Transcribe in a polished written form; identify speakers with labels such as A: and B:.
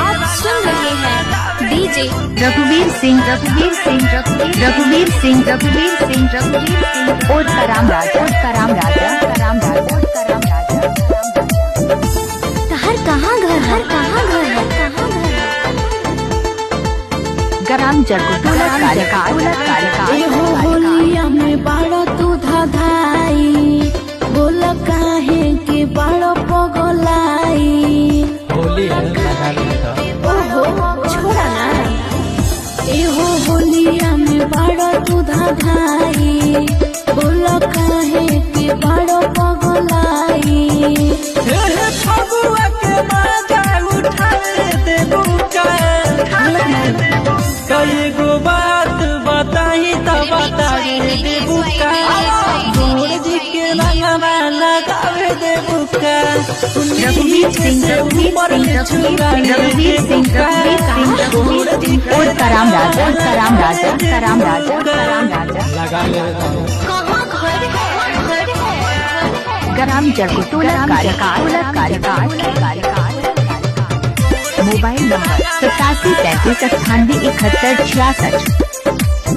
A: आप सुन रहे हैं डीजे
B: रघुवीर सिंह और कराम राजा
A: हर कहाँ घर है
B: गराम जरकुटुला
C: होलिया में बाड़ो तू धाई बोल काहे के बाड़ो पगलाई ओहो छोड़ा ना एहो होलिया में बाड़ो तू धाई बोल काहे के बाड़ो पगलाई
D: कई गो बात बताई तो बता दे बुका गोर जी के रंगवा लगावे दे बुका
B: रघुवीर सिंह और कराम राजा
D: लगा ले
B: गराम जरकुटुला मोबाइल नंबर 87 35 98 71 66।